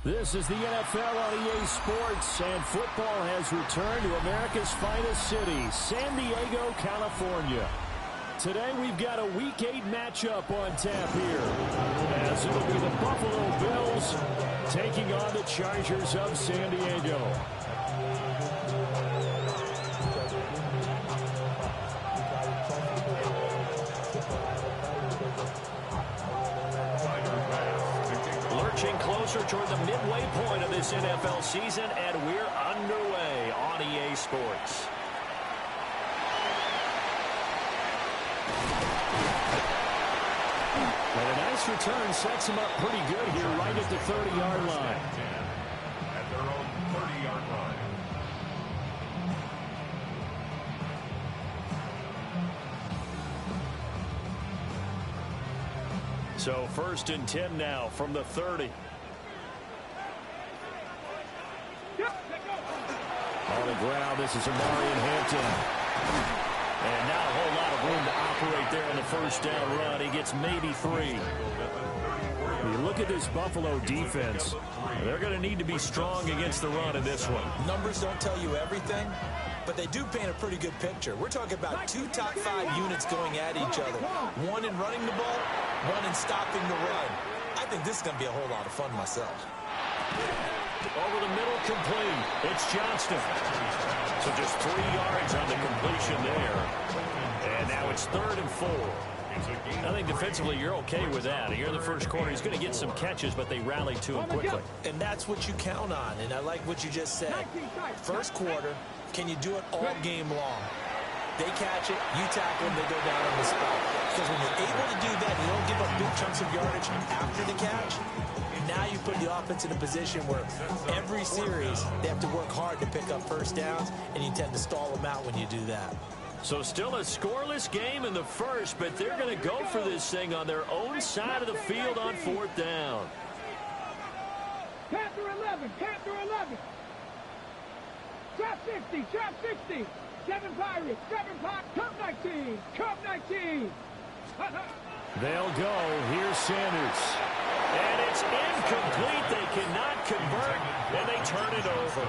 This is the NFL on EA Sports, and football has returned to America's finest city, San Diego, California. Today we've got a Week 8 matchup on tap here, as it'll be the Buffalo Bills taking on the Chargers of San Diego. Lurching closer toward the midway point of this NFL season, and we're underway on EA Sports. And a nice return sets him up pretty good here right at the 30-yard line. At their own 30-yard line. So 1st and 10 now from the 30. On the ground, this is Amari in Hampton. And not a whole lot of room to operate there on the first down run. He gets maybe 3. You look at this Buffalo defense. They're going to need to be strong against the run in this one. Numbers don't tell you everything, but they do paint a pretty good picture. We're talking about 2 top 5 units going at each other. One in running the ball, one in stopping the run. I think this is going to be a whole lot of fun myself. Over the middle, complete. It's Johnston. So just 3 yards on the completion there. And now it's 3rd and 4. I think defensively you're okay with that. Here in the first quarter, he's going to get some catches, but they rallied to him quickly. And that's what you count on, and I like what you just said. First quarter, can you do it all game long? They catch it, you tackle them, they go down on the spot. Because when you're able to do that, you don't give up big chunks of yardage after the catch. Now you put the offense in a position where every series they have to work hard to pick up first downs, and you tend to stall them out when you do that. So still a scoreless game in the first, but they're going to go for this thing on their own side of the field on 4th down. Panther 11, Panther 11. Trap 60, trap 60. 7 Pirates, 7 Pirates. Cup 19, Cup 19. They'll go. Here's Sanders. And it's incomplete. They cannot convert, and they turn it over.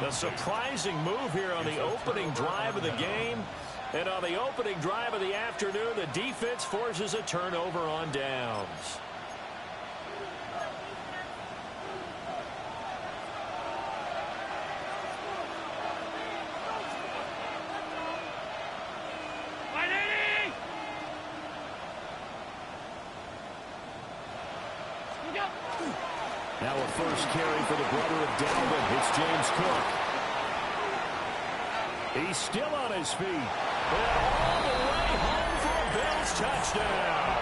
A surprising move here on the opening drive of the game. And on the opening drive of the afternoon, the defense forces a turnover on downs. Now a first carry for the brother of Dalvin. It's James Cook. He's still on his feet. And all the way home for a Bills touchdown.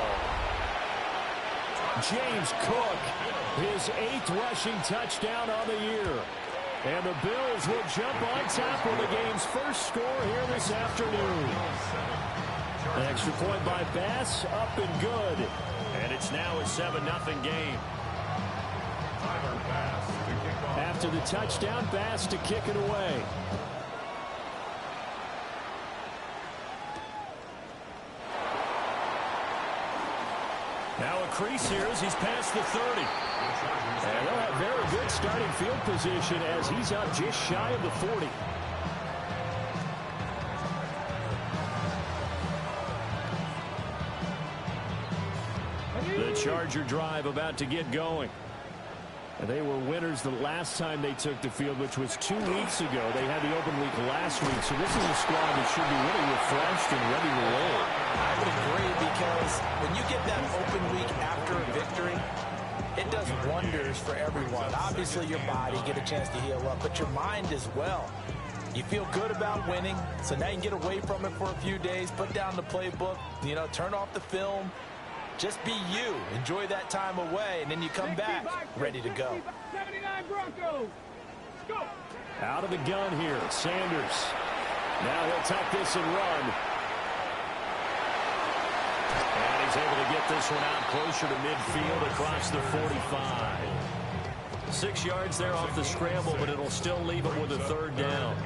James Cook, his 8th rushing touchdown on the year. And the Bills will jump on top of the game's first score here this afternoon. An extra point by Bass, up and good. And it's now a 7-0 game. After the touchdown, Bass to kick it away. Now a crease here as he's past the 30. And they'll have very good starting field position as he's up just shy of the 40. The Charger drive about to get going. They were winners the last time they took the field, which was 2 weeks ago. They had the open week last week, so this is a squad that should be really refreshed and ready to roll. I would agree, because when you get that open week after a victory, it does wonders for everyone. Obviously, your body, get a chance to heal up, but your mind as well. You feel good about winning, so now you can get away from it for a few days, put down the playbook, turn off the film. Just be you. Enjoy that time away, and then you come back ready to go. 79 Broncos. Go. Out of the gun here, Sanders. Now he'll tuck this and run. And he's able to get this one out closer to midfield across the 45. 6 yards there off the scramble, but it'll still leave him with a 3rd down.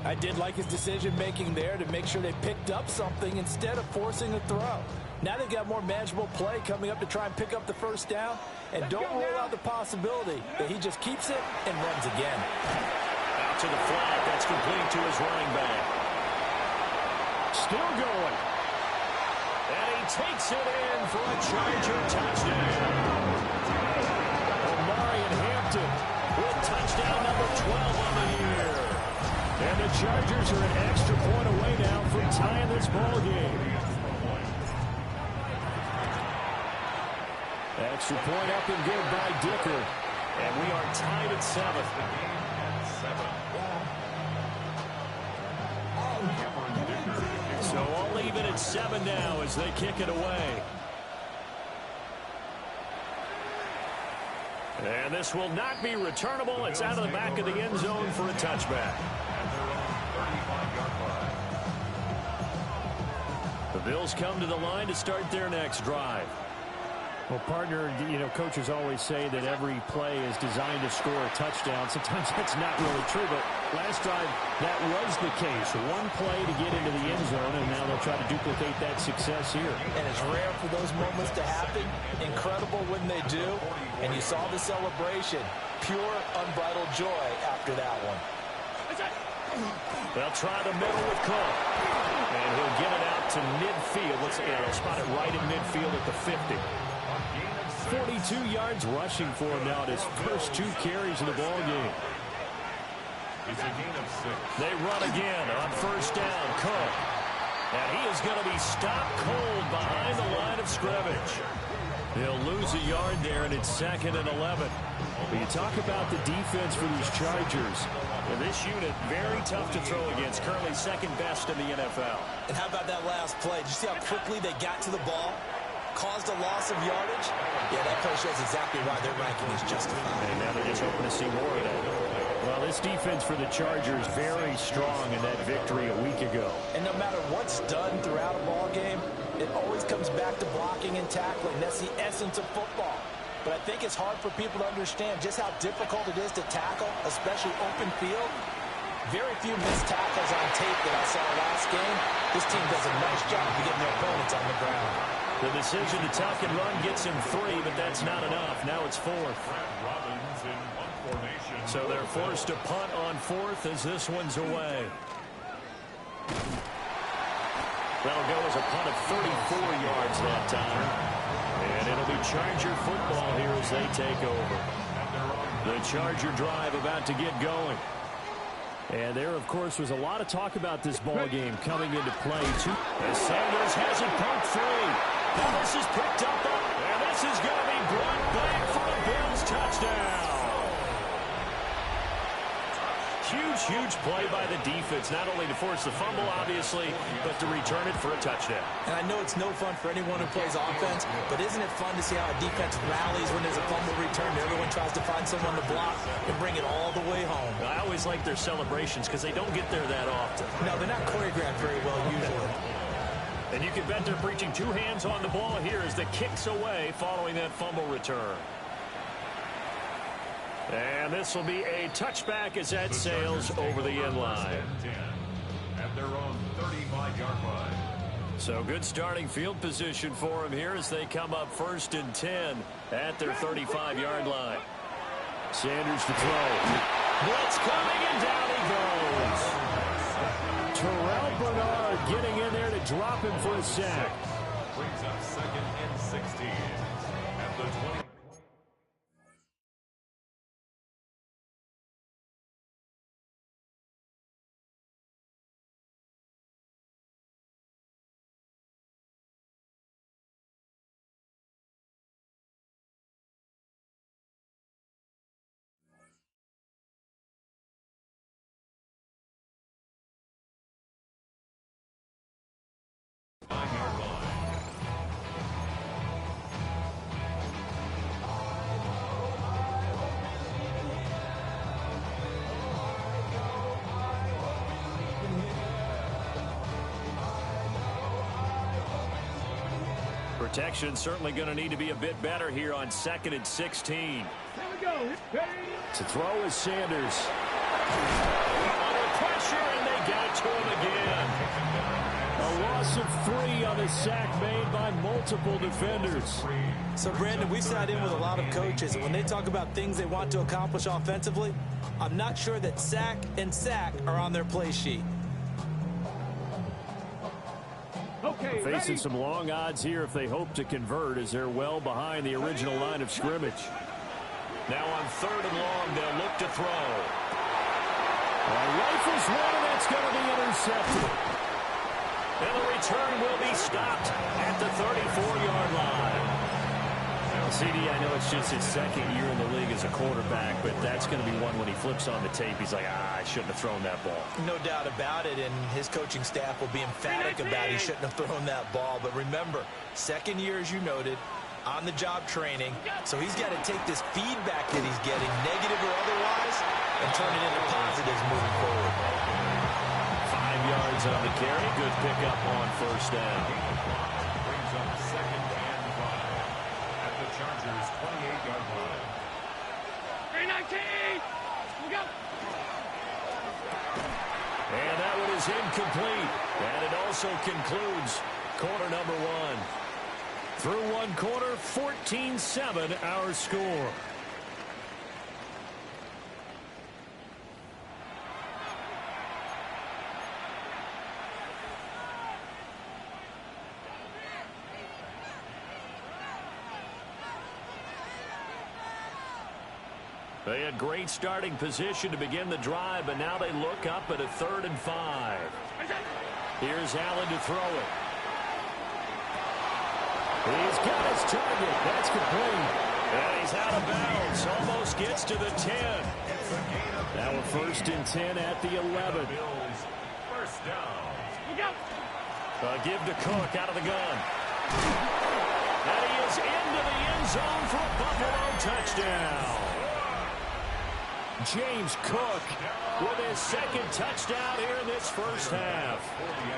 I did like his decision-making there to make sure they picked up something instead of forcing a throw. Now they've got more manageable play coming up to try and pick up the first down, and don't rule out the possibility that he just keeps it and runs again. Out to the flat. That's complete to his running back. Still going. And he takes it in for a Charger touchdown. Omarion Hampton with touchdown number 12 on the year. And the Chargers are an extra point away now from tying this ball game. Extra point up and good by Dicker. And we are tied at 7. So all even at 7 now as they kick it away. And this will not be returnable. It's out of the back of the end zone for a touchback. The Bills come to the line to start their next drive. Well, partner, coaches always say that every play is designed to score a touchdown. Sometimes that's not really true, but last drive, that was the case. One play to get into the end zone, and now they'll try to duplicate that success here. And it's rare for those moments to happen. Incredible when they do. And you saw the celebration. Pure, unbridled joy after that one. They'll try the middle with Cook. And he'll get it out to midfield. They'll spot it right in midfield at the 50. 42 yards rushing for him now at his first 2 carries of the ball game. They run again on first down. Cook. And he is going to be stopped cold behind the line of scrimmage. He'll lose a yard there, and it's 2nd and 11. But you talk about the defense for these Chargers. And this unit, very tough to throw against. Currently 2nd best in the NFL. And how about that last play? Did you see how quickly they got to the ball? Caused a loss of yardage? Yeah, that play shows exactly why their ranking is justified. And now they're just hoping to see more of that. Well, this defense for the Chargers very strong in that victory a week ago. And no matter what's done throughout a ball game, it always comes back to blocking and tackling. That's the essence of football. But I think it's hard for people to understand just how difficult it is to tackle, especially open field. Very few missed tackles on tape that I saw last game. This team does a nice job of getting their opponents on the ground. The decision to tuck and run gets him 3, but that's not enough. Now it's 4th. So they're forced to punt on 4th as this one's away. That'll go as a punt of 34 yards that time. And it'll be Charger football here as they take over. The Charger drive about to get going. And there, of course, was a lot of talk about this ball game coming into play, too. As Sanders has it pumped free. Now this is picked up, and this is going to be brought back for a Bills touchdown. Huge play by the defense, not only to force the fumble, obviously, but to return it for a touchdown. And I know it's no fun for anyone who plays offense, but isn't it fun to see how a defense rallies when there's a fumble return? Everyone tries to find someone to block and bring it all the way home. I always like their celebrations because they don't get there that often. No, they're not choreographed very well usually. And you can bet they're preaching 2 hands on the ball here as the kick's away following that fumble return. And this will be a touchback as that sails over the end line. At their own 35-yard line. So good starting field position for them here as they come up 1st and 10 at their 35-yard line. Sanders to throw. Blitz coming, and down he goes. Terrell Bernard getting in there to drop him for a sack. Brings up 2nd and 16 at the 20. Protection certainly going to need to be a bit better here on 2nd and 16. Here we go. Ready? To throw is Sanders. Under pressure, and they they get it to him again. A loss of 3 on the sack made by multiple defenders. So, Brandon, we sat in with a lot of coaches, and when they talk about things they want to accomplish offensively, I'm not sure that sack and sack are on their play sheet. Okay, Facing ready? some long odds here if they hope to convert, as they're well behind the original line of scrimmage. Now on 3rd and long, they'll look to throw. Rifles one, and that's going to be intercepted. And the return will be stopped at the 34-yard line. CD, I know it's just his 2nd year in the league as a quarterback, but that's going to be one when he flips on the tape, he's like, I shouldn't have thrown that ball. No doubt about it, and his coaching staff will be emphatic about he shouldn't have thrown that ball. But remember, 2nd year, as you noted, on-the-job training, so he's got to take this feedback that he's getting, negative or otherwise, and turn it into positives moving forward. 5 yards on the carry. Good pickup on 1st down. Brings up 2nd and 5 at the Chargers' 28-yard line. 319! Look out! And that one is incomplete. And it also concludes quarter number 1. Through 1 quarter, 14-7 our score. They had great starting position to begin the drive, but now they look up at a 3rd and 5. Here's Allen to throw it. He's got his target. That's complete. And he's out of bounds. Almost gets to the 10. Now a 1st and 10 at the 11. Bills, 1st down. Look out! A give to Cook out of the gun. And he is into the end zone for a Buffalo touchdown. James Cook with his 2nd touchdown here in this 1st half.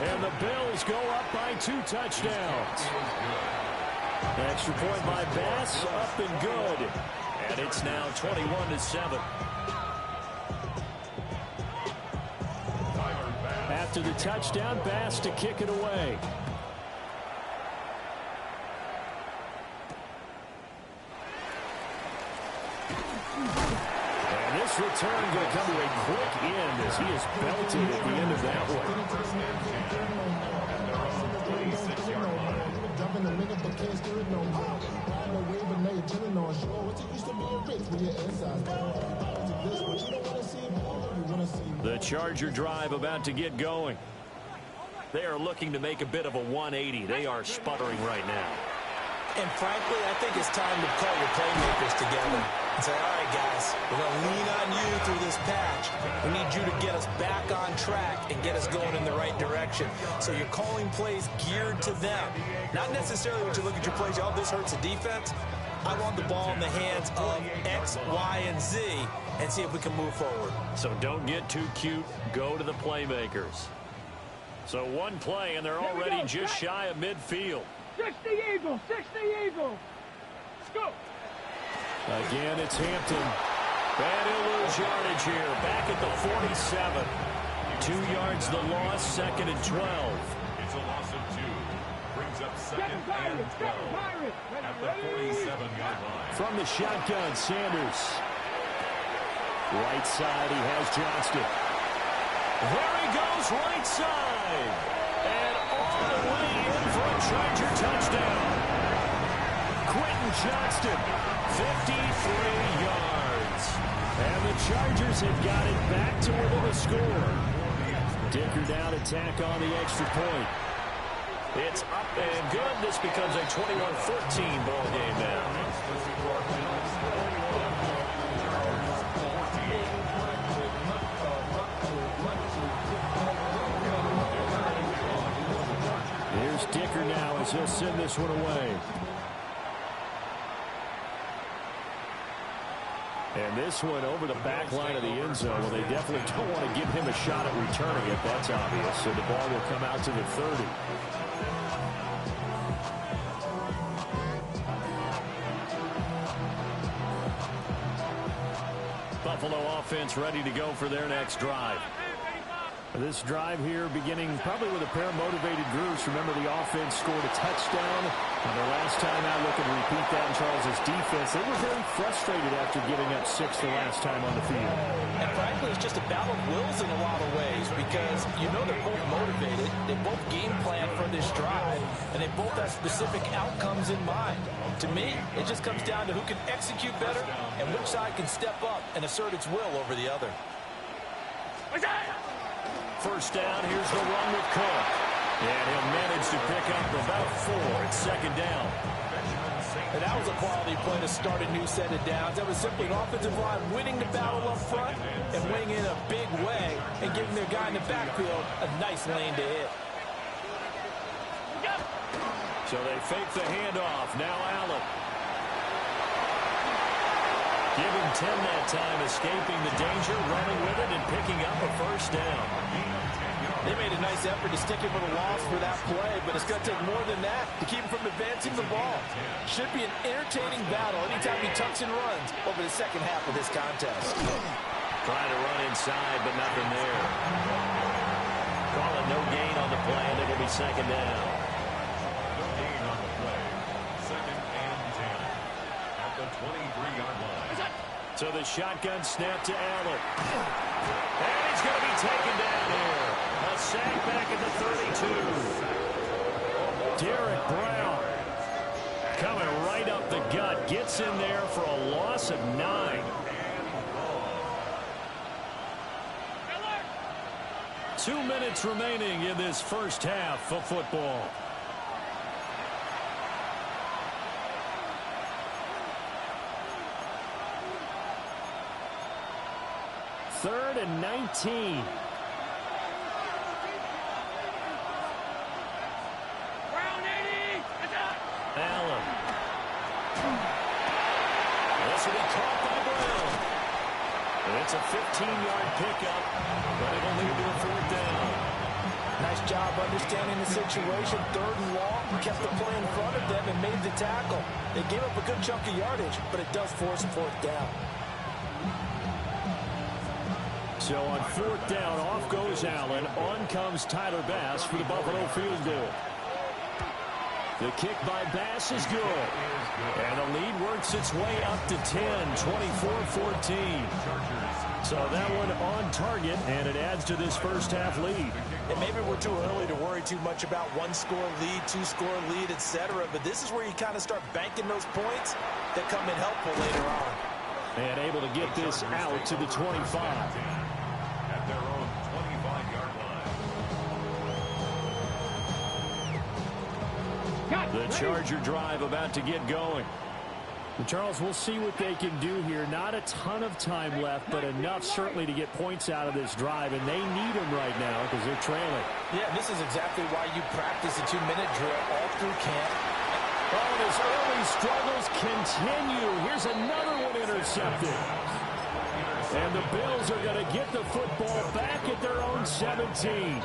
And the Bills go up by 2 touchdowns. Extra point by Bass, up and good. And it's now 21-7. After the touchdown, Bass to kick it away. And this return going to come to a quick end as he is belted at the end of that one. The Charger drive about to get going. They are looking to make a bit of a 180. They are sputtering right now. And frankly, I think it's time to call your playmakers together and say, all right, guys, we're going to lean on you through this patch. We need you to get us back on track and get us going in the right direction. So you're calling plays geared to them. Not necessarily when you look at your plays, oh, this hurts the defense. I want the ball in the hands of X, Y, and Z and see if we can move forward. So don't get too cute. Go to the playmakers. So one play, and they're already just shy of midfield. 60 Eagle! 60 Eagle! Scoop! Again, it's Hampton. And he'll lose yardage here. Back at the 47. 2 yards the loss, 2nd and 12. It's a loss of 2. Brings up 2nd and 12 at the 47-yard line. From the shotgun, Sanders. Right side, he has Johnston. There he goes, right side. And all the way in for a Charger touchdown. Quentin Johnston, 53 yards. And the Chargers have got it back to within a score. Dicker down attack on the extra point. It's up and good. This becomes a 21-14 ball game now. Here's Dicker now as he'll send this one away. And this one over the back line of the end zone. Well, they definitely don't want to give him a shot at returning it. That's obvious. So the ball will come out to the 30. Buffalo offense ready to go for their next drive. This drive here beginning probably with a pair of motivated groups. Remember, the offense scored a touchdown. And the last time out, look and repeat that in Charles' defense. They were very frustrated after giving up 6 the last time on the field. And frankly, it's just a battle of wills in a lot of ways because you know they're both motivated. They both game plan for this drive, and they both have specific outcomes in mind. To me, it just comes down to who can execute better and which side can step up and assert its will over the other. First down, here's the run with Cook. And he'll manage to pick up about 4 at second down. And that was a quality play to start a new set of downs. That was simply an offensive line winning the battle up front and winning in a big way and giving their guy in the backfield a nice lane to hit. So they fake the handoff. Now Allen. Give him 10 that time, escaping the danger, running with it, and picking up a first down. They made a nice effort to stick him with a loss for that play, but it's going to take more than that to keep him from advancing the ball. Should be an entertaining battle anytime he tucks and runs over the second half of this contest. Trying to run inside, but nothing there. Call it no gain on the play, and it'll be second down. No gain on the play. Second and 10 at the 23-yard line. So the shotgun snap to Allen. And he's going to be taken down here. A sack back at the 32. Derek Brown coming right up the gut. Gets in there for a loss of 9. 2 minutes remaining in this first half of football. Third and 19. Allen. This will be caught by Brown. It's a 15-yard pickup, but it'll lead to a 4th down. Nice job understanding the situation. 3rd and long. Kept the play in front of them and made the tackle. They gave up a good chunk of yardage, but it does force a 4th down. So on 4th down, off goes Allen. On comes Tyler Bass for the Buffalo field goal. The kick by Bass is good. And the lead works its way up to 10, 24-14. So that one on target, and it adds to this first half lead. And maybe we're too early to worry too much about 1-score lead, 2-score lead, etc. But this is where you kind of start banking those points that come in helpful later on. And able to get this out to the 25. At their own 25-yard line. The Charger drive about to get going. And Charles, we'll see what they can do here. Not a ton of time left, but enough certainly to get points out of this drive, and they need them right now because they're trailing. Yeah, this is exactly why you practice a 2-minute drill all through camp. Oh, and his early struggles continue. Here's another one intercepted. And the Bills are going to get the football back at their own 17.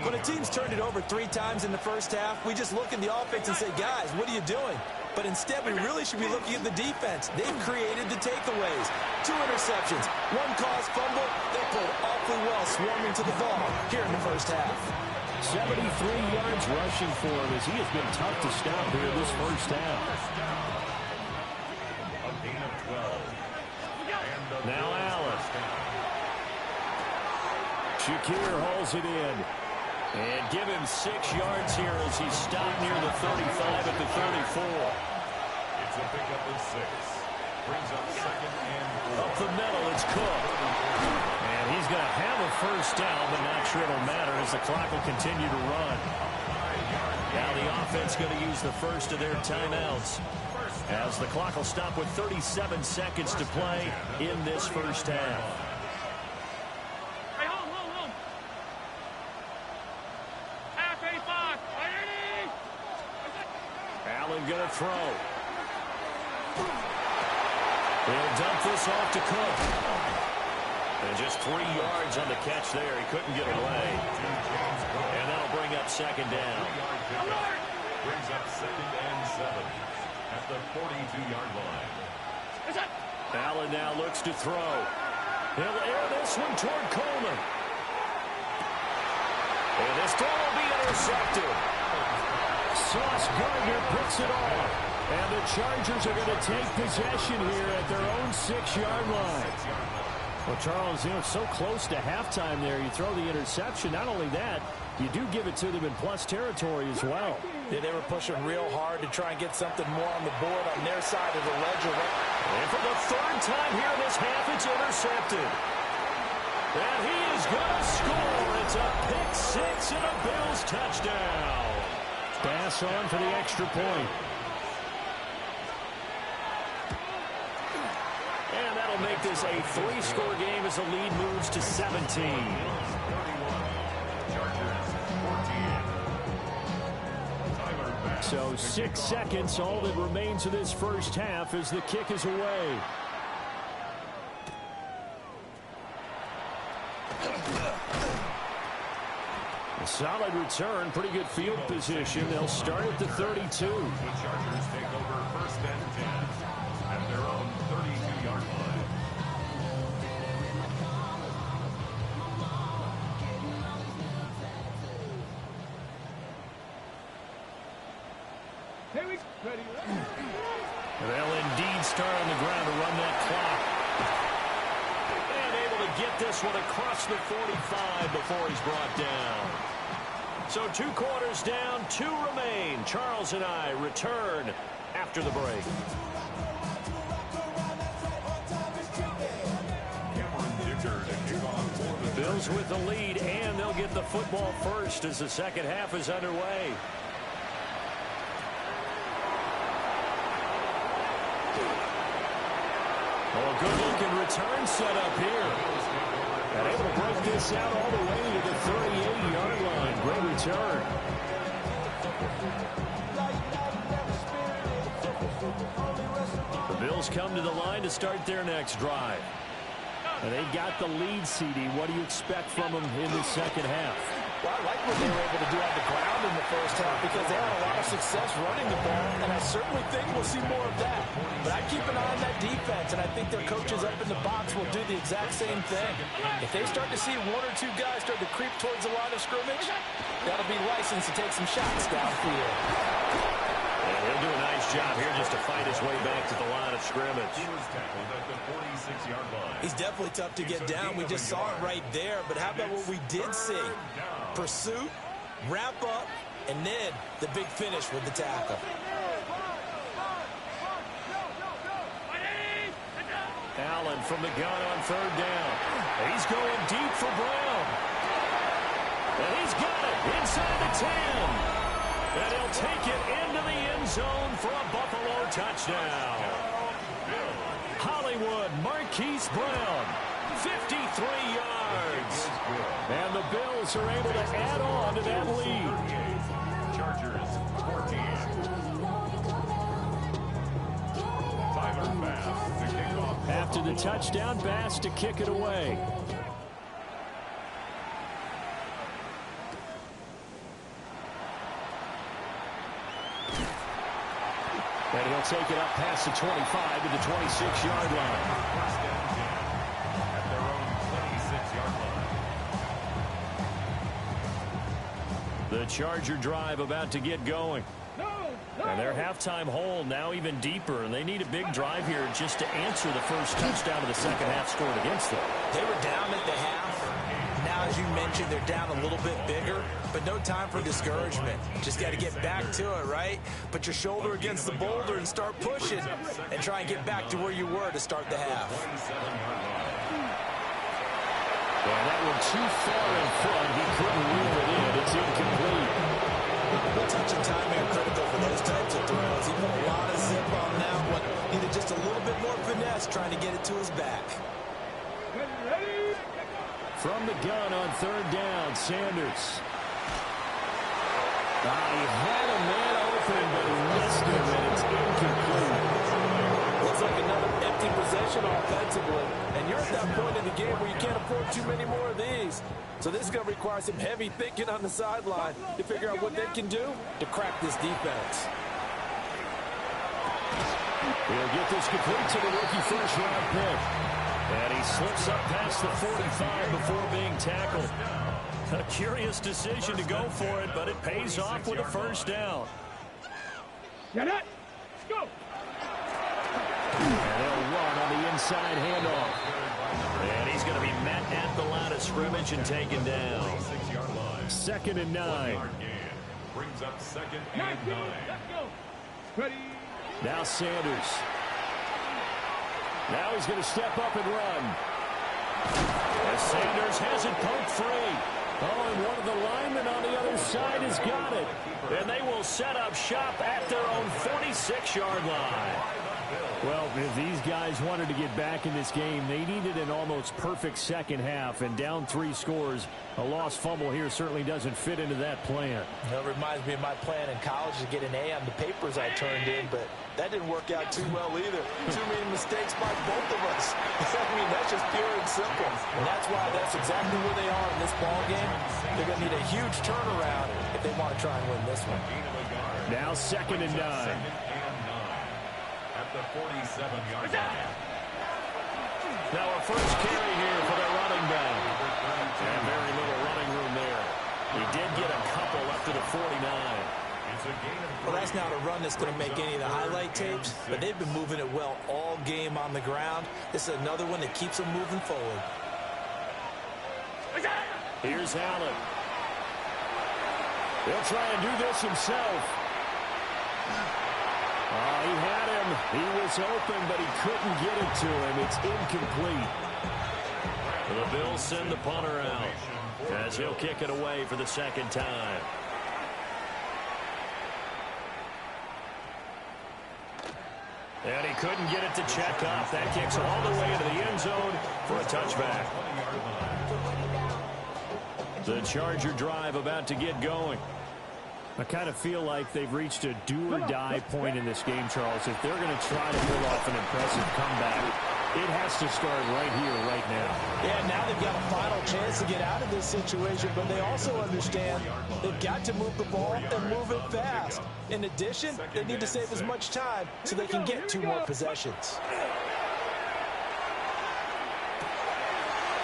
When a team's turned it over 3 times in the first half, we just look at the offense and say, guys, what are you doing? But instead, we really should be looking at the defense. They've created the takeaways. 2 interceptions, 1 caused fumble. They played awfully well swarming to the ball here in the first half. 73 yards rushing for him as he has been tough to stop here this first half. A gain of 12. Now Allen. Shakir holds it in. And give him 6 yards here as he stopped near the 35 at the 34. It's a pickup of 6. Brings up second and 4. Up the middle, it's Cook. And he's going to have a first down, but not sure it'll matter as the clock will continue to run. Now the offense going to use the first of their timeouts as the clock will stop with 37 seconds to play in this first half. Allen going to throw. He'll dump this off to Cook. And just 3 yards on the catch there. He couldn't get away. And that'll bring up second down. Brings up second and 7 at the 42-yard line. Allen now looks to throw. He'll air this one toward Coleman. This throw will be intercepted. Sauce Gardner picks it off. And the Chargers are going to take possession here at their own 6-yard line. Well, Charles, so close to halftime there. You throw the interception. Not only that, you do give it to them in plus territory as well. Yeah, they were pushing real hard to try and get something more on the board on their side of the ledger. And for the third time here in this half, it's intercepted. And he is going to score. It's a pick six and a Bills touchdown. Pass on for the extra point. And that'll make this a 3-score game as the lead moves to 17. So 6 seconds, all that remains of this first half as the kick is away. A solid return, pretty good field position. They'll start at the 32. The Chargers take over first and 10 at their own 32-yard line. Here we go. Ready. They'll indeed start on the ground to run that clock. And able to get this one across the 45 before he's brought down. So 2 quarters down, 2 remain. Charles and I return after the break. The Bills with the lead, and they'll get the football first as the second half is underway. Oh, good-looking return set up here. And able to break this out all the way to the 38-yard line. Great return. The Bills come to the line to start their next drive. And they've got the lead, CD. What do you expect from them in the second half? Well, I like what they were able to do on the ground in the first half because they had a lot of success running the ball, and I certainly think we'll see more of that. But I keep an eye on that defense, and I think their coaches up in the box will do the exact same thing. If they start to see 1 or 2 guys start to creep towards the line of scrimmage, that'll be licensed to take some shots downfield. And he'll do a nice job here just to fight his way back to the line of scrimmage. He's definitely tough to get down. We just saw it right there. But how about what we did see? Pursuit, wrap up, and then the big finish with the tackle. Allen from the gun on 3rd down. He's going deep for Brown. And he's got it inside the 10. And he'll take it into the end zone for a Buffalo touchdown. Hollywood Marquise Brown, 53 yards. And the Bills are able to add on to that lead. Chargers 14. Tyler Bass to kick off. After the touchdown, Bass to kick it away. And he'll take it up past the 25 to the 26-yard line. First and 10 at their own 26-yard line. The Charger drive about to get going. And their halftime hole now even deeper, and they need a big drive here just to answer the first touchdown of the second half scored against them. They were down at the half. Now, as you mentioned, they're down a little bit bigger, but no time for discouragement. Just got to get back to it, right? Put your shoulder against the boulder and start pushing and try and get back to where you were to start the half. And that one too far in front. He couldn't reel it in. It's incomplete. The touch and timing are critical for those types of throws. He put a lot of zip on that one. Needed just a little bit more finesse trying to get it to his back. From the gun on 3rd down, Sanders. He had a man open, but he missed him, and it's incomplete. Looks like another empty possession offensively. And you're at that point in the game where you can't afford too many more of these. So this is going to require some heavy thinking on the sideline to figure out what they can do to crack this defense. He'll get this complete to the rookie first-round pick. And he slips up past the 45 before being tackled. A curious decision to go for it, but it pays off with a first down. Get it. Go. And they'll run on the inside handoff. And he's going to be met at the line of scrimmage and taken down. 2nd and 9. Brings up 2nd and 9. Let's go. Ready. Now Sanders. Now he's going to step up and run. As Sanders has it poked free. Oh, and one of the linemen on the other side has got it. And they will set up shop at their own 46-yard line. Well, if these guys wanted to get back in this game, they needed an almost perfect second half. And down 3 scores, a lost fumble here certainly doesn't fit into that plan. It reminds me of my plan in college to get an A on the papers I turned in, but that didn't work out too well either. Too many mistakes by both of us. I mean, that's just pure and simple. And that's why that's exactly where they are in this ball game. They're going to need a huge turnaround if they want to try and win this one. Now 2nd and 9. At the 47-yard line. Now a first carry here for their running back. And very little running room there. He did get a couple up to the 49. Well, that's not a run that's going to make any of the highlight tapes, but they've been moving it well all game on the ground. This is another one that keeps them moving forward. Here's Allen. He'll try and do this himself. He had him. He was open, but he couldn't get it to him. It's incomplete. The Bills send the punter out as he'll kick it away for the 2nd time. And he couldn't get it to check up. That kicks all the way into the end zone for a touchback. The Charger drive about to get going. I kind of feel like they've reached a do-or-die point in this game, Charles. If they're going to try to pull off an impressive comeback, it has to start right here, right now. Yeah, now they've got a final chance to get out of this situation, but they also understand they've got to move the ball and move it fast. In addition, they need to save as much time so they can get 2 more possessions.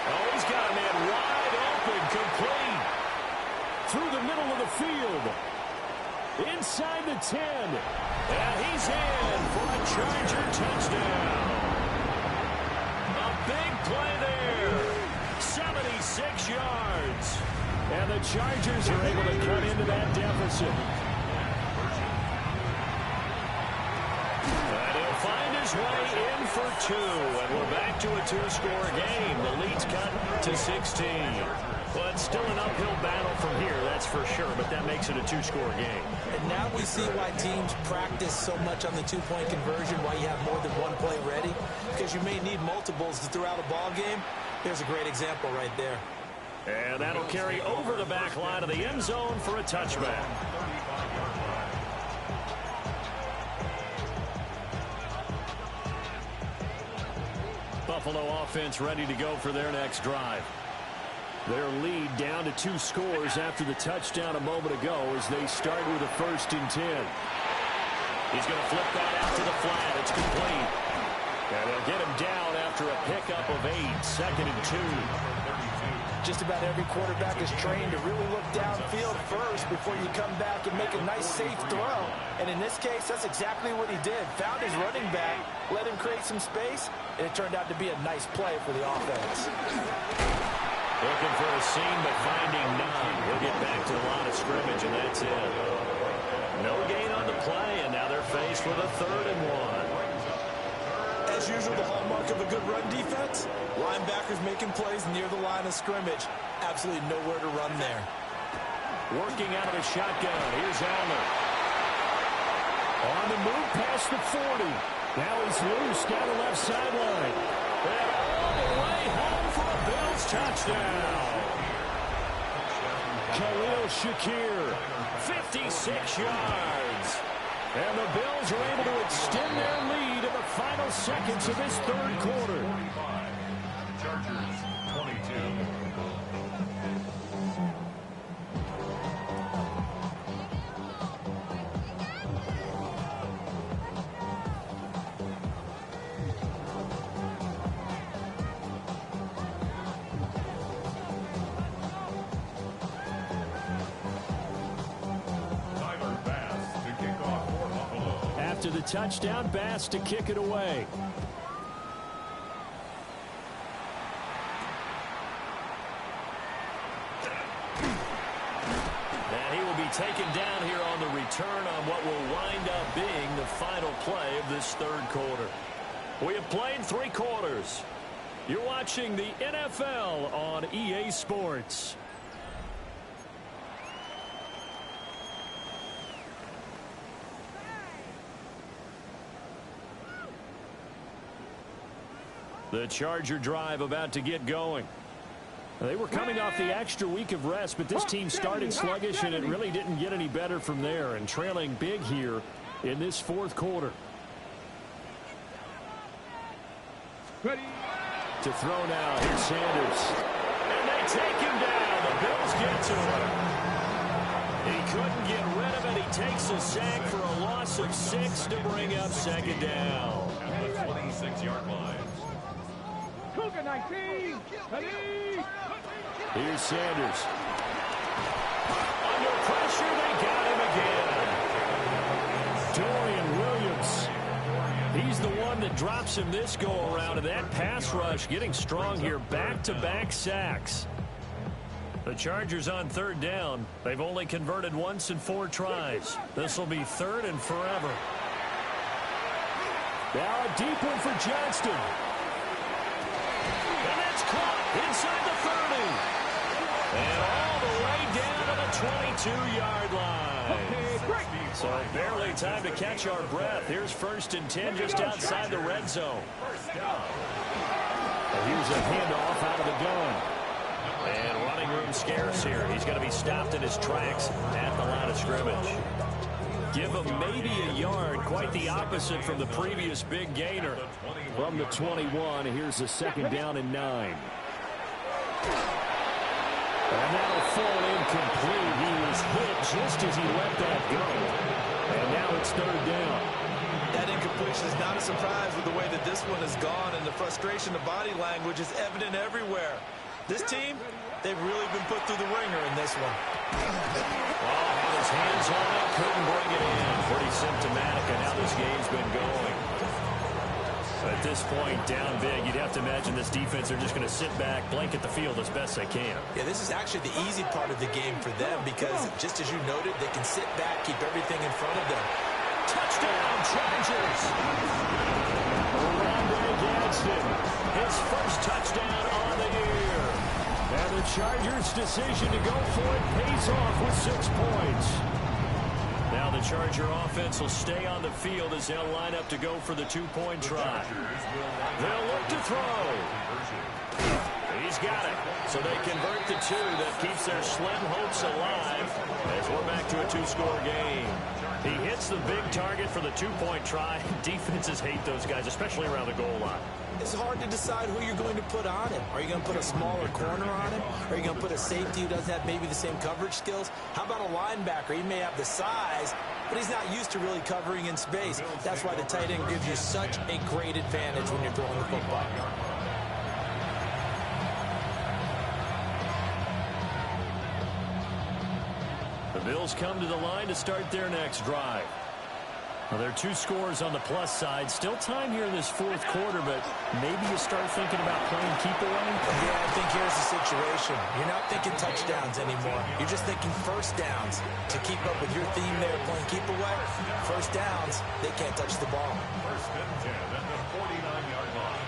Oh, he's got a man wide open, complete. Through the middle of the field. Inside the 10. And he's in for a Charger touchdown. A big play there. 76 yards. And the Chargers are able to cut into that deficit. And he'll find his way in for 2. And we're back to a 2-score game. The lead's cut to 16. Well, it's still an uphill battle from here, that's for sure, but that makes it a 2-score game. And now we see why teams practice so much on the 2-point conversion, why you have more than one play ready, because you may need multiples throughout a ball game. Here's a great example right there. And that'll carry over the back line of the end zone for a touchback. Buffalo offense ready to go for their next drive. Their lead down to 2 scores after the touchdown a moment ago as they start with a 1st and 10. He's going to flip that out to the flat. It's complete. And they'll get him down after a pickup of 8, 2nd and 2. Just about every quarterback is trained to really look downfield first before you come back and make a nice, safe throw. And in this case, that's exactly what he did. Found his running back, let him create some space, and it turned out to be a nice play for the offense. Looking for a seam, but finding none. He'll get back to the line of scrimmage, and that's it. No gain on the play, and now they're faced with a 3rd and 1. As usual, the hallmark of a good run defense, linebackers making plays near the line of scrimmage. Absolutely nowhere to run there. Working out of the shotgun. Here's Allen. On the move past the 40. Now he's loose down the left sideline. And all the way home for a Bills touchdown. Khalil Shakir, 56 yards. And the Bills are able to extend their lead in the final seconds of this 3rd quarter. Chargers 22. to the touchdown. Bass to kick it away. And he will be taken down here on the return on what will wind up being the final play of this third quarter. We have played 3 quarters. You're watching the NFL on EA Sports. The Charger drive about to get going. They were coming off the extra week of rest, but this team started sluggish, and it really didn't get any better from there, and trailing big here in this fourth quarter. Ready. To throw now, here's Sanders. And they take him down. The Bills get to him. He couldn't get rid of it. He takes a sack for a loss of 6 to bring up second down. At the 26-yard line. Cougar 19. Ready. Here's Sanders. Under pressure, they got him again. Dorian Williams. He's the one that drops him this go-around, and that pass rush getting strong here. Back-to-back sacks. The Chargers on third down. They've only converted once in 4 tries. This will be third and forever. Now a deep one for Johnston. And it's caught inside the 30. And all the way down to the 22-yard line. So barely time to catch our breath. Here's 1st and 10 just outside the red zone. Here's a handoff out of the gun. And running room scarce here. He's going to be stopped in his tracks at the line of scrimmage. Give him maybe a yard. Quite the opposite from the previous big gainer. From the 21, here's a 2nd down and 9. And that'll fall incomplete. He was hit just as he let that go. And now it's 3rd down. That incompletion is not a surprise with the way that this one has gone, and the frustration of body language is evident everywhere. This team, they've really been put through the ringer in this one. Oh, had his hands on it, couldn't bring it in. Pretty symptomatic of how this game's been going. At this point, down big, you'd have to imagine this defense are just going to sit back, blanket the field as best they can. Yeah, this is actually the easy part of the game for them because, just as you noted, they can sit back, keep everything in front of them. Touchdown, Chargers! Rondé Gadsden, his first touchdown on the year. And the Chargers' decision to go for it pays off with 6 points. Now the Charger offense will stay on the field as they'll line up to go for the 2-point try. They'll look to throw. He's got it. So they convert the 2. That keeps their slim hopes alive as we're back to a 2-score game. He hits the big target for the 2-point try. Defenses hate those guys, especially around the goal line. It's hard to decide who you're going to put on him. Are you going to put a smaller corner on him? Are you going to put a safety who doesn't have maybe the same coverage skills? How about a linebacker? He may have the size, but he's not used to really covering in space. That's why the tight end gives you such a great advantage when you're throwing the football. The Bills come to the line to start their next drive. Well, there are 2 scores on the plus side. Still time here in this 4th quarter, but maybe you start thinking about playing keep away? Yeah, I think here's the situation. You're not thinking touchdowns anymore. You're just thinking first downs. To keep up with your theme there, playing keep away, first downs, they can't touch the ball. 1st and 10 at the 49-yard line.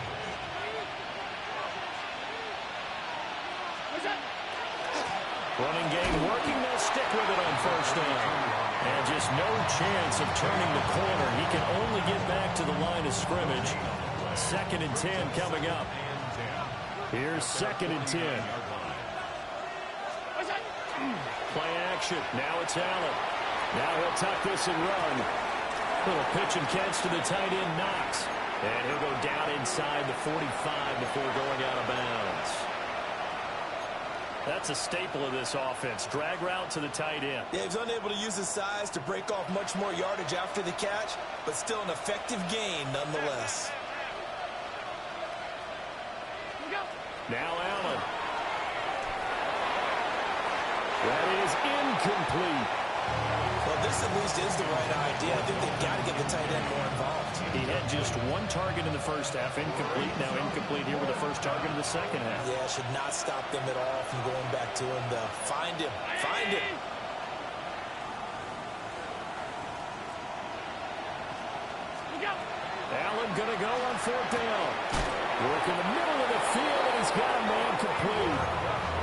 Running game working. They'll stick with it on 1st down. And just no chance of turning the corner. He can only get back to the line of scrimmage. 2nd and 10 coming up. Here's 2nd and 10. Play action. Now it's Allen. Now he'll tuck this and run. Little pitch and catch to the tight end, Knox. And he'll go down inside the 45 before going out of bounds. That's a staple of this offense. Drag route to the tight end. Yeah, he's unable to use his size to break off much more yardage after the catch, but still an effective gain nonetheless. Now Allen. That is incomplete. Well, this at least is the right idea. I think they've got to get the tight end more involved. He had just one target in the first half, incomplete. Now incomplete here with the first target in the second half. Yeah, should not stop them at all from going back to him, though. Find him. Find him. Allen going to go on fourth down. Work in the middle of the field, and he's got a man complete.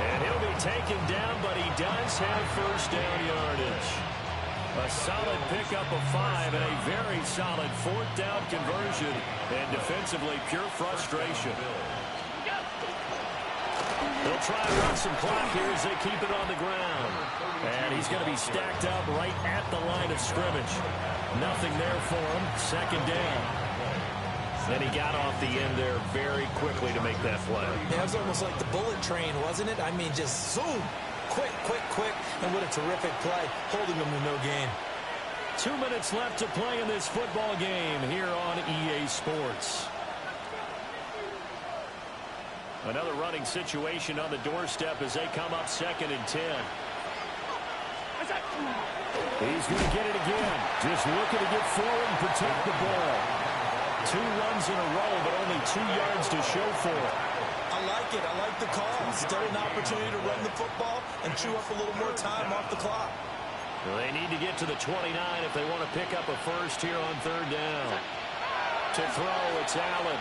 And he'll be taken down, but he does have first down yardage. A solid pickup of 5 and a very solid fourth down conversion. And defensively, pure frustration. They'll try and run some clock here as they keep it on the ground. And he's going to be stacked up right at the line of scrimmage. Nothing there for him. Second down. And he got off the end there very quickly to make that play. Yeah, it was almost like the bullet train, wasn't it? I mean, just zoom. Quick, quick, quick. And what a terrific play, holding him to no gain. 2 minutes left to play in this football game here on EA Sports. Another running situation on the doorstep as they come up 2nd and 10. He's going to get it again. Just looking to get forward and protect the ball. 2 runs in a row, but only 2 yards to show for it. I like it. I like the call. Still an opportunity to run the football and chew up a little more time off the clock. Well, they need to get to the 29 if they want to pick up a first here on 3rd down. To throw, it's Allen.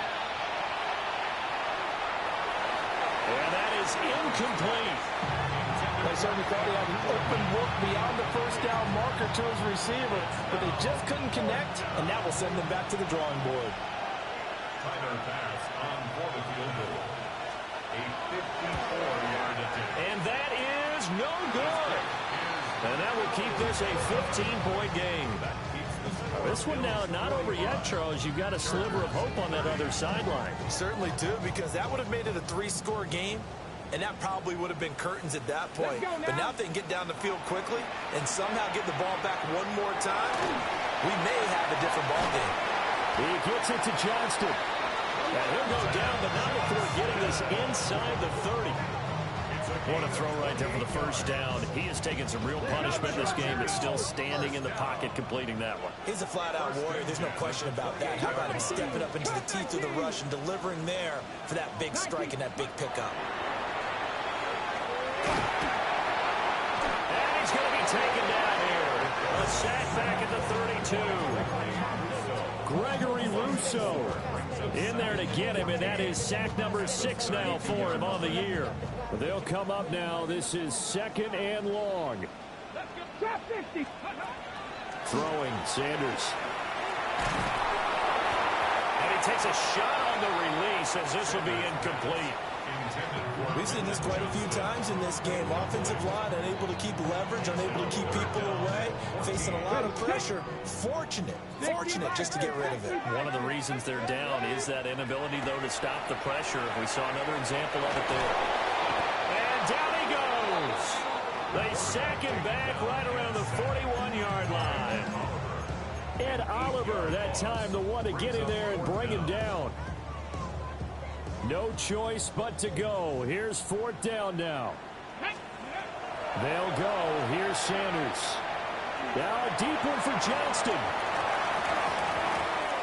And that is incomplete. They certainly thought he had an open look beyond the first down marker to his receiver, but they just couldn't connect, and that will send them back to the drawing board. Final pass on for the field goal. A 54-yard attempt. And that is no good. And that will keep this a 15-point game. This one now not over yet, Charles. You've got a sliver of hope on that other sideline. Certainly do, because that would have made it a 3-score game, and that probably would have been curtains at that point. But now if they can get down the field quickly and somehow get the ball back one more time, we may have a different ball game. He gets it to Johnston. And he'll go down, but not before getting this inside the 30. What a throw right there for the first down. He has taken some real punishment in this game, but still standing in the pocket, completing that one. He's a flat-out warrior. There's no question about that. How about him stepping up into the teeth of the rush and delivering there for that big strike and that big pickup? And he's going to be taken down here. A sack back at the 32. Gregory Rousseau in there to get him, and that is sack number 6 now for him on the year. But they'll come up now. This is 2nd and long. Throwing, Sanders. And he takes a shot on the release as this will be incomplete. We've seen this quite a few times in this game. Offensive line unable to keep leverage, unable to keep people away, facing a lot of pressure. Fortunate just to get rid of it. One of the reasons they're down is that inability, though, to stop the pressure. We saw another example of it there. And down he goes. They sack him back right around the 41-yard line. Ed Oliver, that time, the one to get in there and bring him down. No choice but to go. Here's 4th down now. They'll go. Here's Sanders. Now a deep one for Johnston.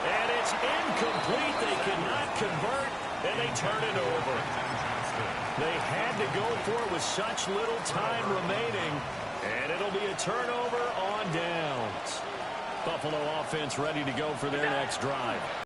And it's incomplete. They cannot convert, and they turn it over. They had to go for it with such little time remaining, and it'll be a turnover on downs. Buffalo offense ready to go for their next drive.